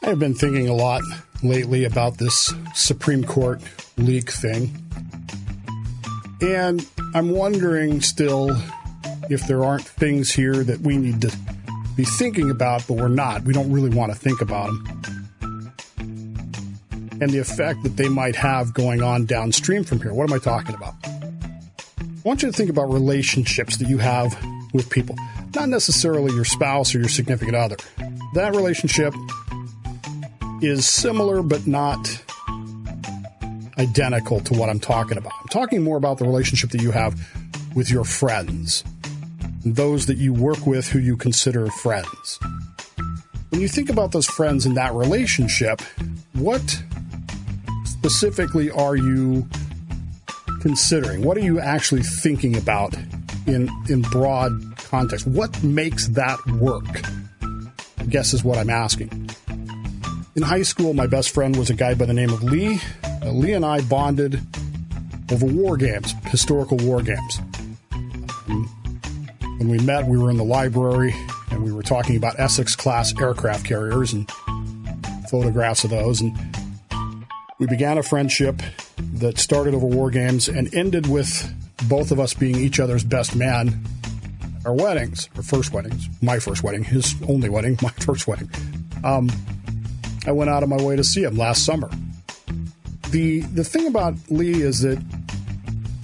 I've been thinking a lot lately about this Supreme Court leak thing. And I'm wondering still if there aren't things here that we need to be thinking about, but we're not. We don't really want to think about them. And the effect that they might have going on downstream from here. What am I talking about? I want you to think about relationships that you have with people. Not necessarily your spouse or your significant other. That relationship is similar but not identical to what I'm talking about. I'm talking more about the relationship that you have with your friends, those that you work with who you consider friends. When you think about those friends in that relationship, what specifically are you considering? What are you actually thinking about in broad context? What makes that work? I guess is what I'm asking. In high school, my best friend was a guy by the name of Lee. Lee and I bonded over war games, historical war games. When we met, we were in the library, and we were talking about Essex-class aircraft carriers and photographs of those. And we began a friendship that started over war games and ended with both of us being each other's best man at our weddings, our first weddings. My first wedding, his only wedding, my first wedding. I went out of my way to see him last summer. The thing about Lee is that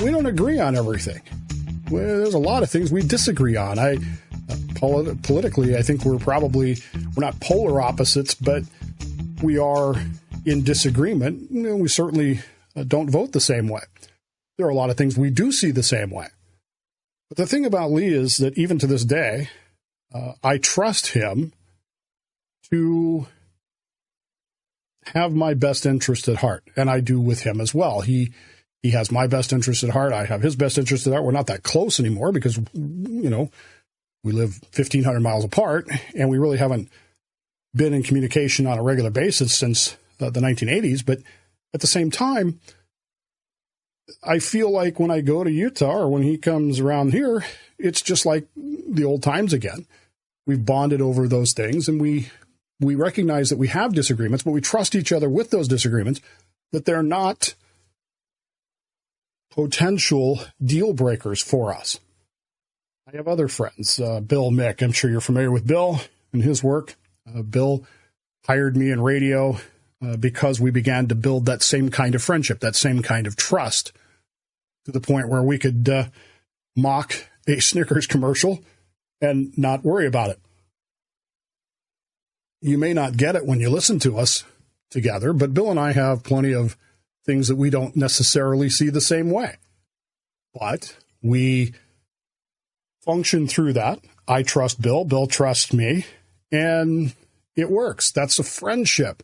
we don't agree on everything. There's a lot of things we disagree on. Politically, I think we're not polar opposites, but we are in disagreement. We certainly don't vote the same way. There are a lot of things we do see the same way. But the thing about Lee is that even to this day, I trust him to have my best interest at heart, and I do with him as well. He has my best interest at heart. I have his best interest at heart. We're not that close anymore because, we live 1,500 miles apart, and we really haven't been in communication on a regular basis since the 1980s. But at the same time, I feel like when I go to Utah or when he comes around here, it's just like the old times again. We've bonded over those things, and we recognize that we have disagreements, but we trust each other with those disagreements, that they're not potential deal breakers for us. I have other friends, Bill Mick. I'm sure you're familiar with Bill and his work. Bill hired me in radio because we began to build that same kind of friendship, that same kind of trust, to the point where we could mock a Snickers commercial and not worry about it. You may not get it when you listen to us together, but Bill and I have plenty of things that we don't necessarily see the same way. But we function through that. I trust Bill. Bill trusts me. And it works. That's a friendship.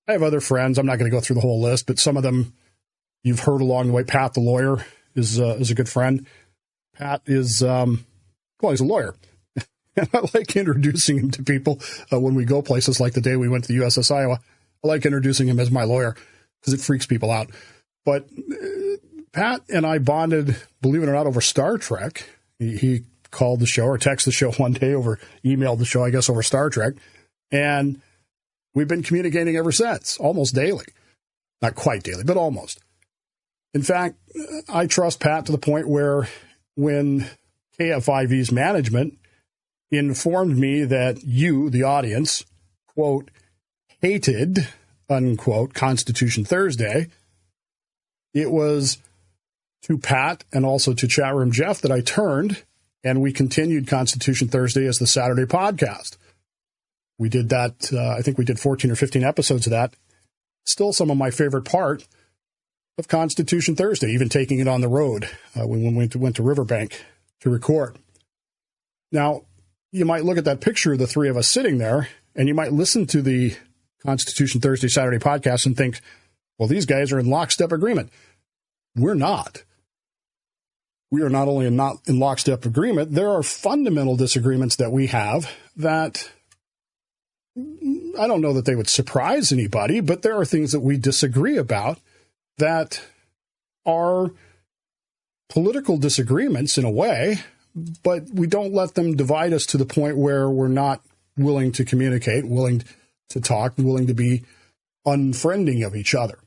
I have other friends. I'm not going to go through the whole list, but some of them you've heard along the way. Pat, the lawyer, is a good friend. Pat is, he's a lawyer. And I like introducing him to people when we go places, like the day we went to the USS Iowa. I like introducing him as my lawyer because it freaks people out. But Pat and I bonded, believe it or not, over Star Trek. He called the show or texted the show one day emailed the show, I guess, over Star Trek. And we've been communicating ever since, almost daily. Not quite daily, but almost. In fact, I trust Pat to the point where when KFIV's management informed me that you, the audience, quote, hated, unquote, Constitution Thursday, it was to Pat and also to Chatroom Jeff that I turned, and we continued Constitution Thursday as the Saturday podcast. We did that, I think we did 14 or 15 episodes of that. Still some of my favorite part of Constitution Thursday, even taking it on the road when we went to Riverbank to record. Now, you might look at that picture of the three of us sitting there, and you might listen to the Constitution Thursday Saturday podcast and think, well, these guys are in lockstep agreement. We're not. we are not only not in lockstep agreement, there are fundamental disagreements that we have that I don't know that they would surprise anybody, but there are things that we disagree about that are political disagreements in a way, but we don't let them divide us to the point where we're not willing to communicate, willing to talk, willing to be unfriending of each other.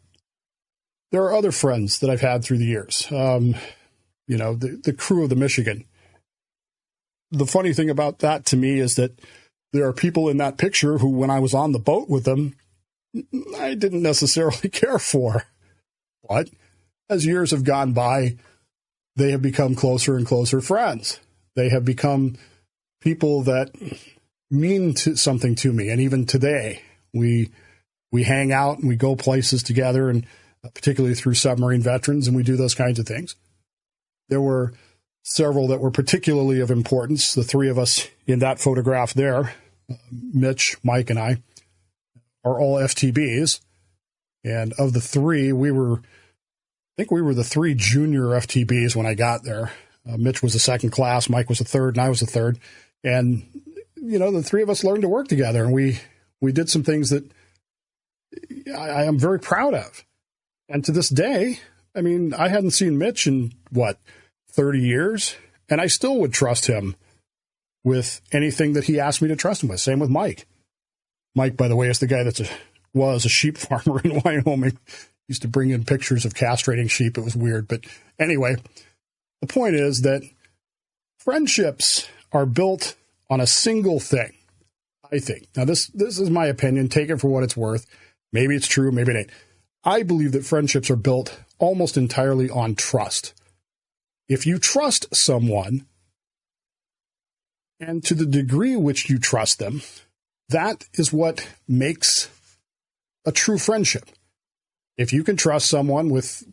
There are other friends that I've had through the years. The crew of the Michigan. The funny thing about that to me is that there are people in that picture who, when I was on the boat with them, I didn't necessarily care for. But as years have gone by, they have become closer and closer friends. They have become people that mean something to me. And even today, we hang out and we go places together, and particularly through submarine veterans, and we do those kinds of things. There were several that were particularly of importance. The three of us in that photograph there, Mitch, Mike, and I, are all FTBs. And of the three, I think we were the three junior FTBs when I got there. Mitch was the second class, Mike was the third, and I was the third. And, the three of us learned to work together, and we did some things that I am very proud of. And to this day, I hadn't seen Mitch in, 30 years? And I still would trust him with anything that he asked me to trust him with. Same with Mike. Mike, by the way, is the guy that was a sheep farmer in Wyoming. He used to bring in pictures of castrating sheep. It was weird. But anyway, the point is that friendships are built on a single thing, I think. Now, this is my opinion. Take it for what it's worth. Maybe it's true, maybe it ain't. I believe that friendships are built almost entirely on trust. If you trust someone, and to the degree which you trust them, that is what makes a true friendship. If you can trust someone with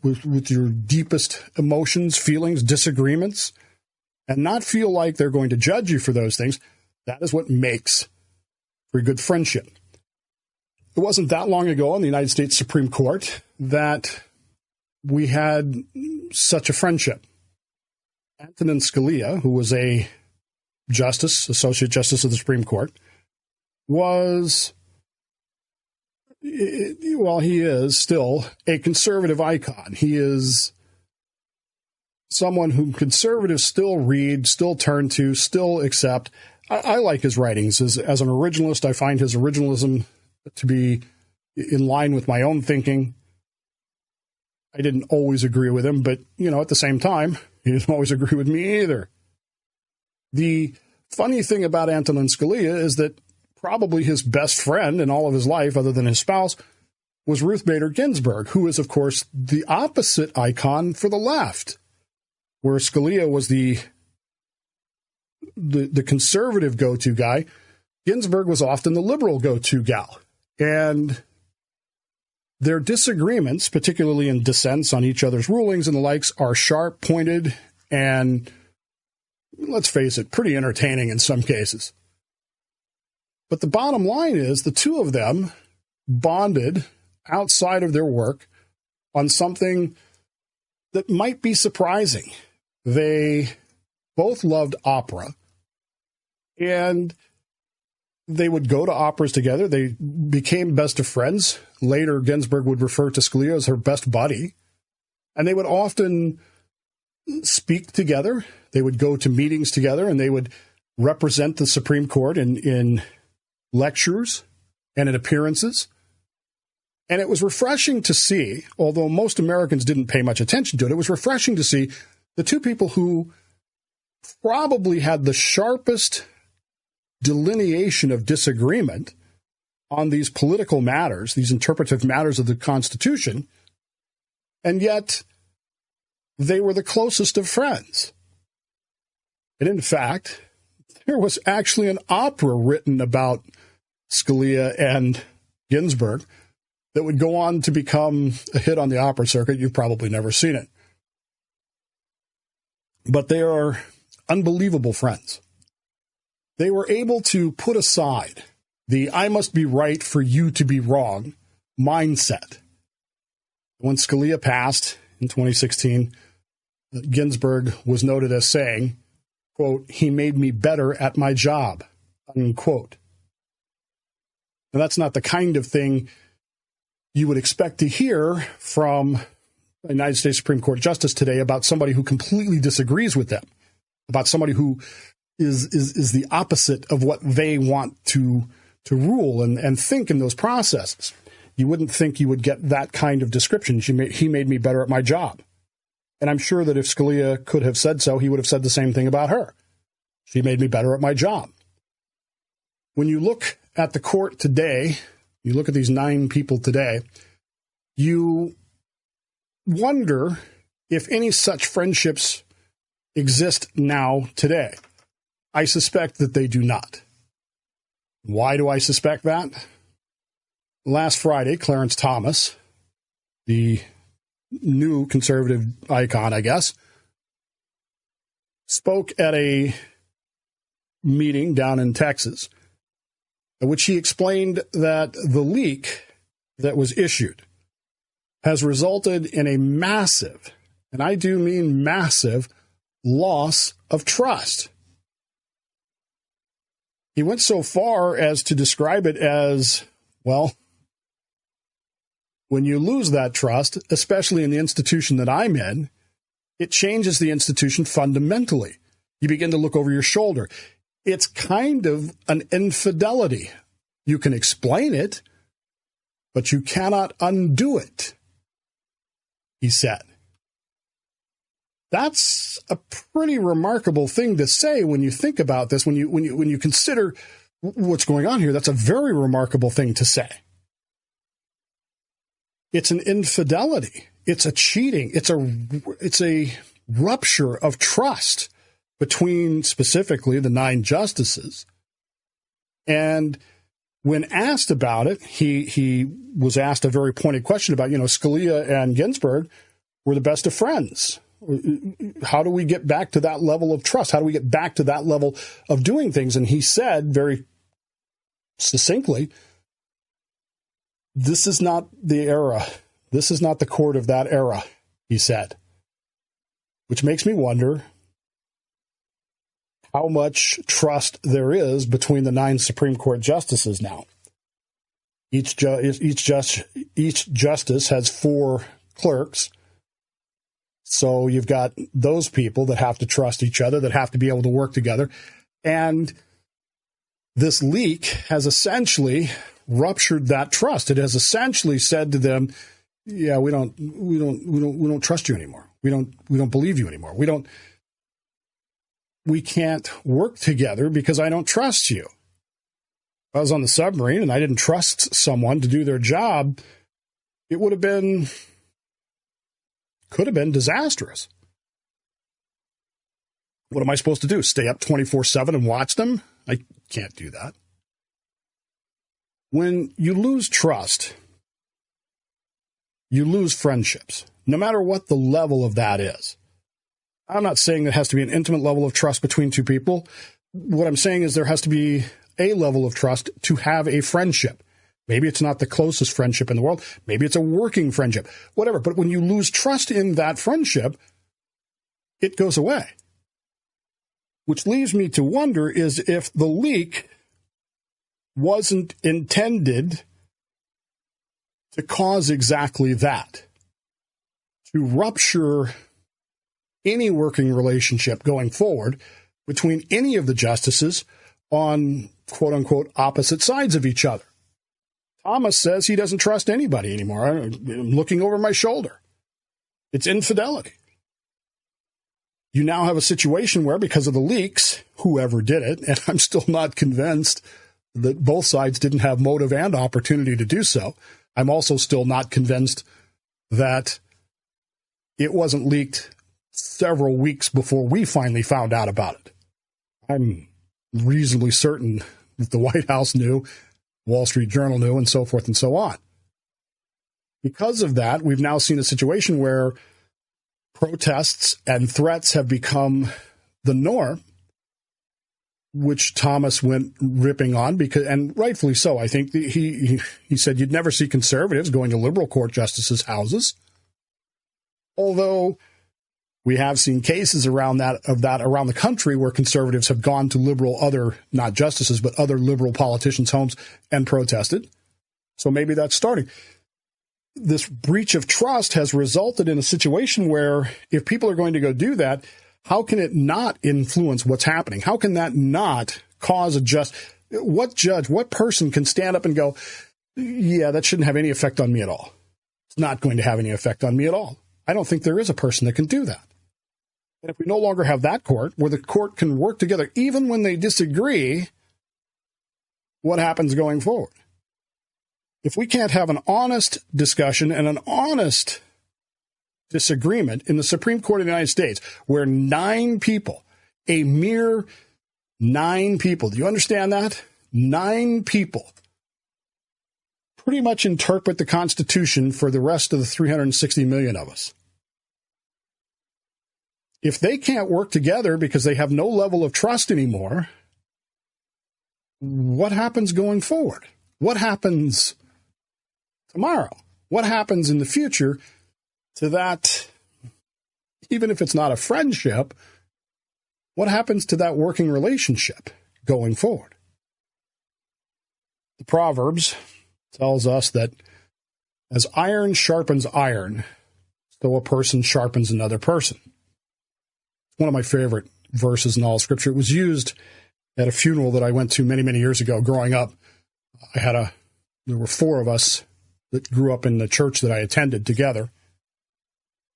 your deepest emotions, feelings, disagreements, and not feel like they're going to judge you for those things, that is what makes for a good friendship. It wasn't that long ago in the United States Supreme Court that we had such a friendship. Antonin Scalia, who was a associate justice of the Supreme Court, he is still a conservative icon. He is someone whom conservatives still read, still turn to, still accept. I like his writings. As an originalist, I find his originalism to be in line with my own thinking. I didn't always agree with him, but, at the same time, he didn't always agree with me either. The funny thing about Antonin Scalia is that probably his best friend in all of his life, other than his spouse, was Ruth Bader Ginsburg, who is, of course, the opposite icon for the left, where Scalia was the conservative go-to guy. Ginsburg was often the liberal go-to gal. And their disagreements, particularly in dissents on each other's rulings and the likes, are sharp, pointed, and, let's face it, pretty entertaining in some cases. But the bottom line is the two of them bonded outside of their work on something that might be surprising. They both loved opera, and they would go to operas together. They became best of friends. Later, Ginsburg would refer to Scalia as her best buddy. And they would often speak together. They would go to meetings together, and they would represent the Supreme Court in lectures and in appearances. And it was refreshing to see, although most Americans didn't pay much attention to it, it was refreshing to see the two people who probably had the sharpest delineation of disagreement on these political matters, these interpretive matters of the Constitution, and yet they were the closest of friends. And in fact, there was actually an opera written about Scalia and Ginsburg that would go on to become a hit on the opera circuit. You've probably never seen it. But they are unbelievable friends. They were able to put aside the I must be right for you to be wrong mindset. When Scalia passed in 2016, Ginsberg was noted as saying, quote, "He made me better at my job," unquote. Now, that's not the kind of thing you would expect to hear from a United States Supreme Court justice today about somebody who completely disagrees with them, about somebody who is the opposite of what they want to rule and think in those processes. You wouldn't think you would get that kind of description. He made me better at my job. And I'm sure that if Scalia could have said so, he would have said the same thing about her. She made me better at my job. When you look at the court today, you look at these 9 people today, you wonder if any such friendships exist now today. I suspect that they do not. Why do I suspect that? Last Friday, Clarence Thomas, the new conservative icon, I guess, spoke at a meeting down in Texas, in which he explained that the leak that was issued has resulted in a massive, and I do mean massive, loss of trust. He went so far as to describe it as, well, when you lose that trust, especially in the institution that I'm in, it changes the institution fundamentally. You begin to look over your shoulder. It's kind of an infidelity. You can explain it, but you cannot undo it, he said. That's a pretty remarkable thing to say when you think about this, when you consider what's going on here. That's a very remarkable thing to say. It's an infidelity. It's a cheating. It's a rupture of trust between specifically the 9 justices. And when asked about it, he was asked a very pointed question about, Scalia and Ginsberg were the best of friends. How do we get back to that level of trust? How do we get back to that level of doing things? And he said very succinctly, this is not the era. This is not the court of that era, he said. Which makes me wonder how much trust there is between the 9 Supreme Court justices now. Each justice has 4 clerks. So you've got those people that have to trust each other, that have to be able to work together. And this leak has essentially ruptured that trust. It has essentially said to them, yeah, we don't trust you anymore. We don't believe you anymore. We can't work together because I don't trust you. If I was on the submarine and I didn't trust someone to do their job, it could have been disastrous. What am I supposed to do? Stay up 24/7 and watch them? I can't do that. When you lose trust, you lose friendships, no matter what the level of that is. I'm not saying there has to be an intimate level of trust between 2 people. What I'm saying is there has to be a level of trust to have a friendship. Maybe it's not the closest friendship in the world. Maybe it's a working friendship, whatever. But when you lose trust in that friendship, it goes away. Which leaves me to wonder is if the leak wasn't intended to cause exactly that, to rupture any working relationship going forward between any of the justices on quote-unquote opposite sides of each other. Thomas says he doesn't trust anybody anymore. I'm looking over my shoulder. It's infidelity. You now have a situation where, because of the leaks, whoever did it, and I'm still not convinced that both sides didn't have motive and opportunity to do so. I'm also still not convinced that it wasn't leaked several weeks before we finally found out about it. I'm reasonably certain that the White House knew, Wall Street Journal knew, and so forth and so on. Because of that, we've now seen a situation where protests and threats have become the norm, which Thomas went ripping on, because, and rightfully so. I think he said you'd never see conservatives going to liberal court justices' houses. Although We have seen cases around that around the country where conservatives have gone to not justices, but other liberal politicians' homes and protested. So maybe that's starting. This breach of trust has resulted in a situation where if people are going to go do that, how can it not influence what's happening? How can that not cause what person can stand up and go, yeah, that shouldn't have any effect on me at all? It's not going to have any effect on me at all. I don't think there is a person that can do that. And if we no longer have that court, where the court can work together, even when they disagree, what happens going forward? If we can't have an honest discussion and an honest disagreement in the Supreme Court of the United States, where 9 people, a mere 9 people, do you understand that? 9 people pretty much interpret the Constitution for the rest of the 360 million of us. If they can't work together because they have no level of trust anymore, what happens going forward? What happens tomorrow? What happens in the future to that, even if it's not a friendship, what happens to that working relationship going forward? The Proverbs tells us that as iron sharpens iron, so a person sharpens another person. One of my favorite verses in all of Scripture. It was used at a funeral that I went to many, many years ago. Growing up, there were 4 of us that grew up in the church that I attended together.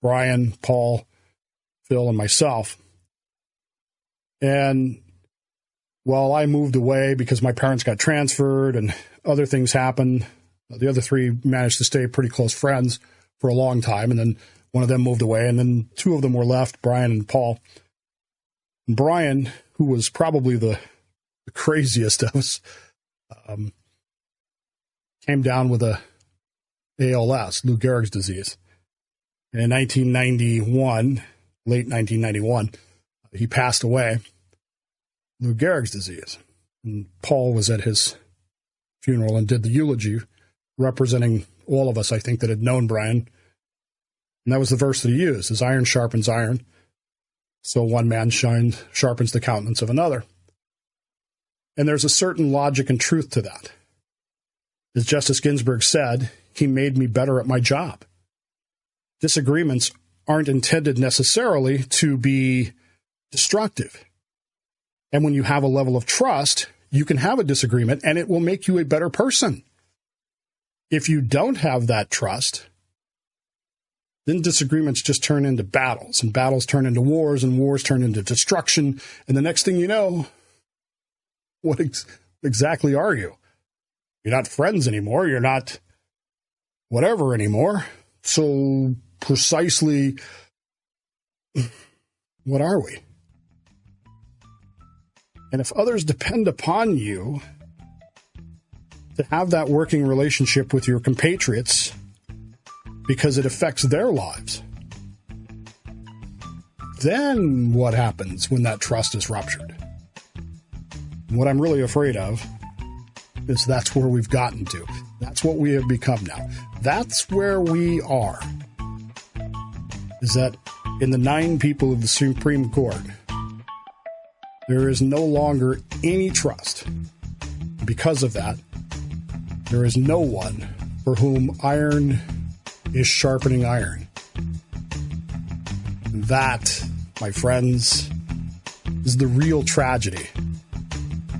Brian, Paul, Phil, and myself. And while I moved away because my parents got transferred and other things happened, the other 3 managed to stay pretty close friends for a long time. And then one of them moved away, and then 2 of them were left, Brian and Paul. And Brian, who was probably the craziest of us, came down with a ALS, Lou Gehrig's disease. And in 1991, late 1991, he passed away, Lou Gehrig's disease. And Paul was at his funeral and did the eulogy, representing all of us, I think, that had known Brian. And that was the verse that he used, as iron sharpens iron, so one man sharpens the countenance of another. And there's a certain logic and truth to that. As Justice Ginsburg said, he made me better at my job. Disagreements aren't intended necessarily to be destructive. And when you have a level of trust, you can have a disagreement and it will make you a better person. If you don't have that trust, then disagreements just turn into battles, and battles turn into wars, and wars turn into destruction. And the next thing you know, what exactly are you? You're not friends anymore. You're not whatever anymore. So precisely, what are we? And if others depend upon you to have that working relationship with your compatriots because it affects their lives, then what happens when that trust is ruptured? And what I'm really afraid of is that's where we've gotten to. That's what we have become now. That's where we are. Is that in the 9 people of the Supreme Court, there is no longer any trust. Because of that, there is no one for whom iron is sharpening iron. That, my friends, is the real tragedy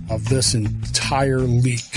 of this entire leak